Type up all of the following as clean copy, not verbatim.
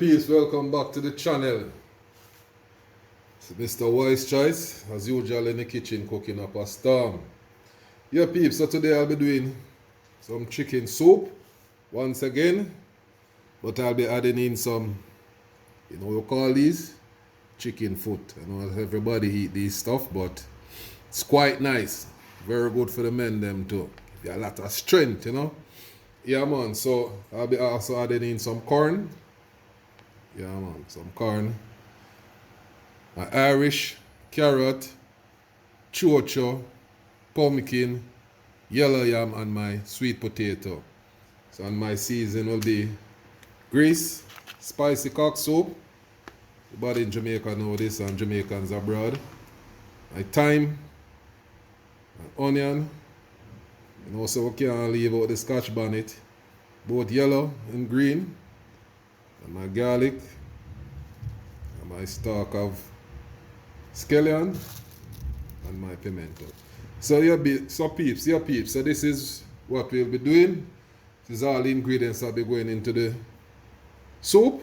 peeps, welcome back to the channel. It's Mr. Wise Choice, as usual in the kitchen cooking up a storm. Yeah peeps, so today I'll be doing some chicken soup once again, but I'll be adding in some, you know what we call these? Chicken foot. I know everybody eat these stuff, but it's quite nice. Very good for the men them too. Get a lot of strength, you know. Yeah man, so I'll be also adding in some corn. Yeah man, some corn. Irish, carrot, chocho, pumpkin, yellow yam, and my sweet potato. So and my season will be grease, spicy cock soup. Everybody in Jamaica know this and Jamaicans abroad. My thyme, my onion. You know, so we can't leave out the scotch bonnet. Both yellow and green. And my garlic. And my stalk of scallion. And my pimento. So peeps. So this is what we'll be doing. This is all the ingredients that will be going into the soup.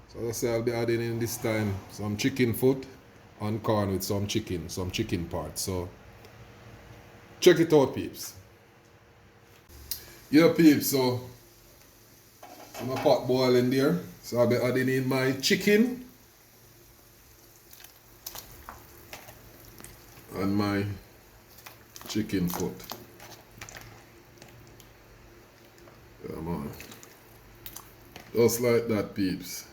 So as I say, I'll be adding in this time some chicken foot and corn with some chicken parts. So check it out, peeps. Yeah, peeps, so my pot boiling there. So I'll be adding in my chicken and my chicken foot. Yeah, man. Just like that, peeps.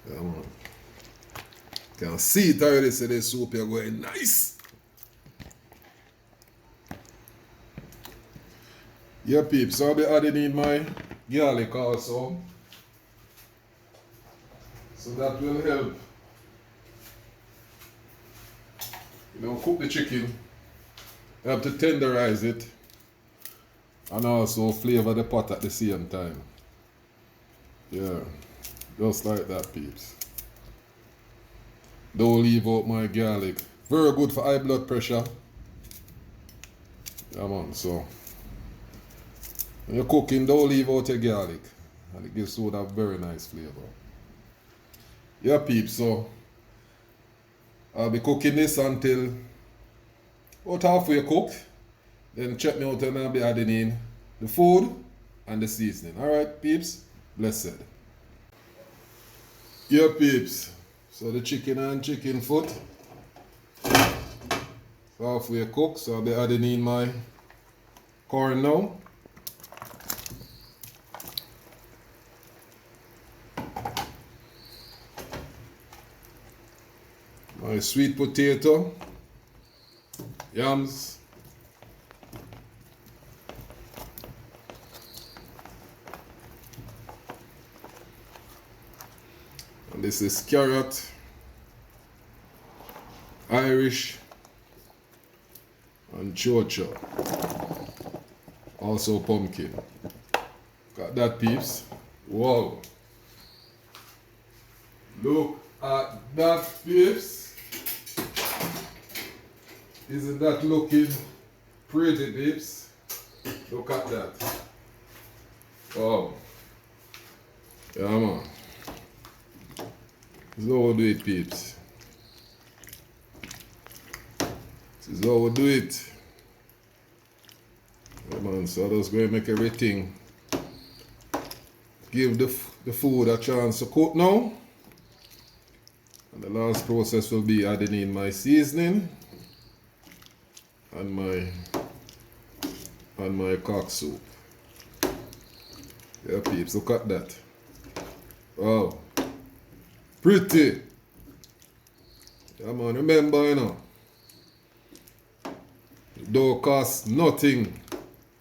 Yeah, man. Can see it already, so the soup here going nice. Yeah, peeps, so I'll be adding in my garlic also. So that will help, you know, cook the chicken, help to tenderize it, and also flavor the pot at the same time. Yeah, just like that, peeps. Don't leave out my garlic. Very good for high blood pressure. Yeah, man, so when you're cooking, don't leave out your garlic. And it gives food a very nice flavor. Yeah, peeps, so I'll be cooking this until about halfway cooked. Then check me out and I'll be adding in the food and the seasoning. Alright, peeps? Blessed. Yeah, peeps. So the chicken and chicken foot. Halfway cooked, so I'll be adding in my corn now. My sweet potato, yams, and this is carrot, Irish, and chocho, also pumpkin. Got that, peeps? Wow! Look at that, peeps! Isn't that looking pretty, peeps? Look at that. Wow. Yeah, man. This is how we do it, peeps. This is how we do it. Yeah, man. So I'm just going to make everything. Give the food a chance to cook now. And the last process will be adding in my seasoning. And my cock soup. Yeah, peeps, look at that. Wow. Pretty. Yeah, man, remember, you know, it don't cost nothing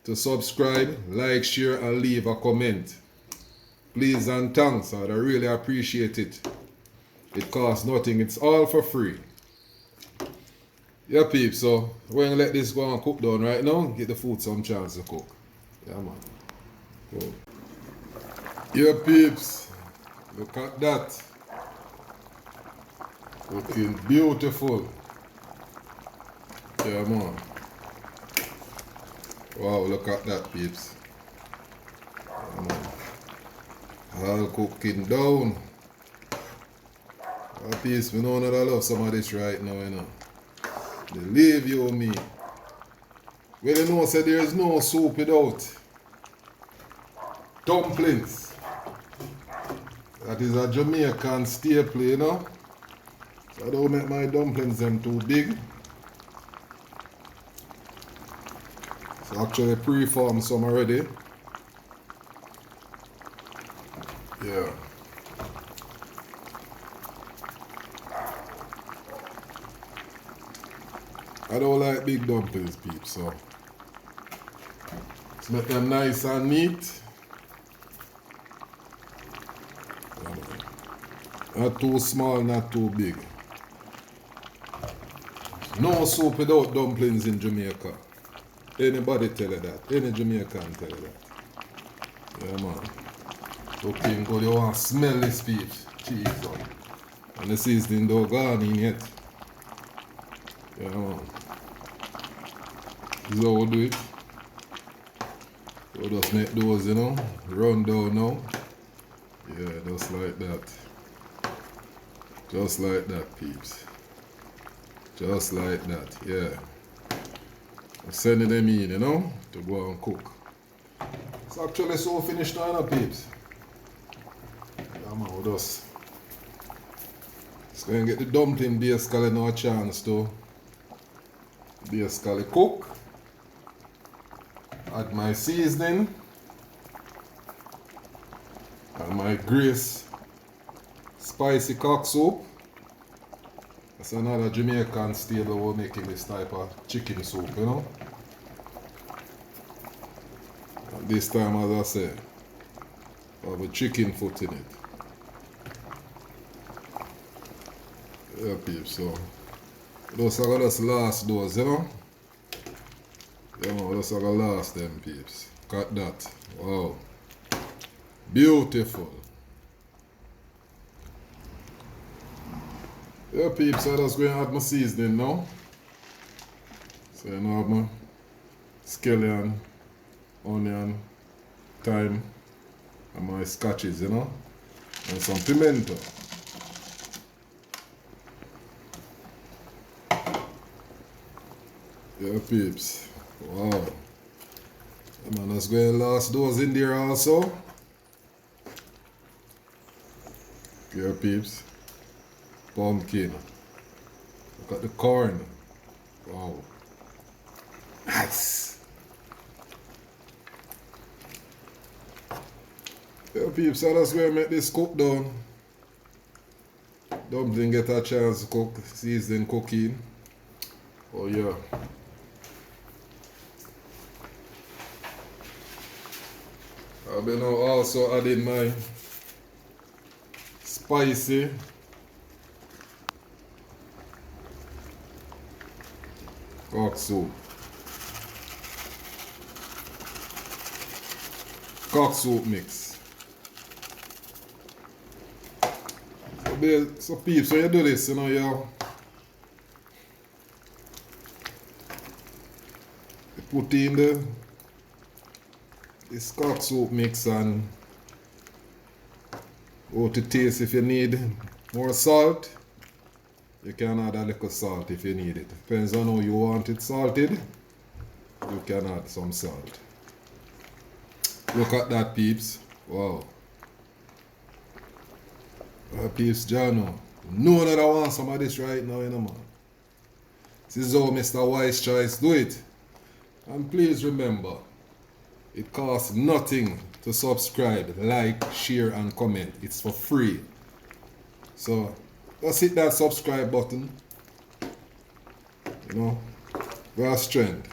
to subscribe, like, share, and leave a comment. Please and thanks, I'd really appreciate it. It costs nothing, it's all for free. Yeah, peeps, so we're going to let this go and cook down right now. Get the food some chance to cook. Yeah, man. Cool. Yeah, peeps, look at that. Looking beautiful. Yeah, man. Wow, look at that, peeps. Yeah, man. All cooking down. A piece, we know that I love some of this right now, you know. Believe you me. Well, you know, say there is no soup without dumplings. That is a Jamaican staple, you know. So I don't make my dumplings them too big. So actually pre-form some already. Yeah. I don't like big dumplings, peeps, so let's make them nice and neat. Not too small, not too big. No soup without dumplings in Jamaica. Anybody tell you that? Any Jamaican tell you that? Yeah, man. Cooking good, you want to smell this peeps. Cheese on. And the seasoning don't gone in yet. Yeah, man. This is how we do it. So just make those, you know, run down now. Yeah, just like that. Just like that, peeps. Just like that, yeah. I'm sending them in, you know, to go and cook. It's actually so finished now, peeps. Yeah, man, we'll just go and get the dumpling basically now a chance to basically cook. Add my seasoning and my Grace spicy cock soup. That's another Jamaican staple we're making this type of chicken soup, you know. And this time, as I said, I have a chicken foot in it. Yeah, peeps, so those are just last those, you know. Yeah, man, those are the last them, peeps. Got that. Wow. Beautiful. Yeah, peeps, I just going to add my seasoning now. So you know, I have my scallion, onion, thyme, and my scotches, you know, and some pimento. Yeah, peeps. Wow. Yeah, man, let's go and last those in there also. Yeah, peeps. Pumpkin. Look at the corn. Wow. Nice. Yeah, peeps, so that's where I make this cook down. Dumpling get a chance to cook, season cooking. Oh yeah. I've been now also adding my spicy cock soup. Cock soup mix. So peeps, so you do this, you know, you put in this cock soup mix and how to taste. If you need more salt, you can add a little salt if you need it. Depends on how you want it salted, you can add some salt. Look at that, peeps. Wow. Peeps, Jano. No that I want some of this right now, you know, man. This is how Mr. Wise Choice do it. And please remember, it costs nothing to subscribe, like, share, and comment. It's for free. So, just hit that subscribe button. You know, we have strength.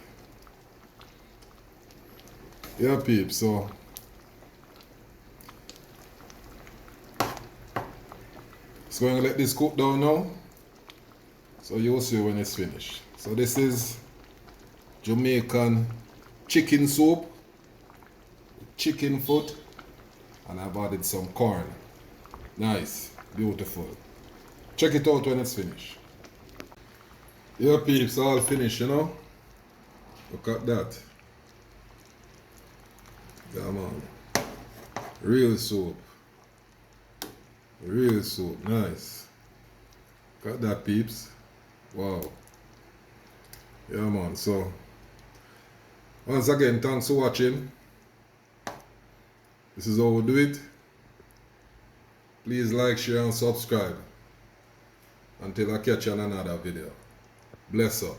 Yeah, peeps, so it's going to let this cook down now. So you'll see when it's finished. So this is Jamaican chicken soup, chicken foot, and I've added some corn. Nice, beautiful. Check it out when it's finished. Yeah, peeps, all finished, you know. Look at that. Yeah, man. Real soup. Real soup, nice. Got that, peeps. Wow. Yeah, man. So, once again, thanks for watching. This is how we do it. Please like, share, and subscribe. Until I catch you on another video. Bless up.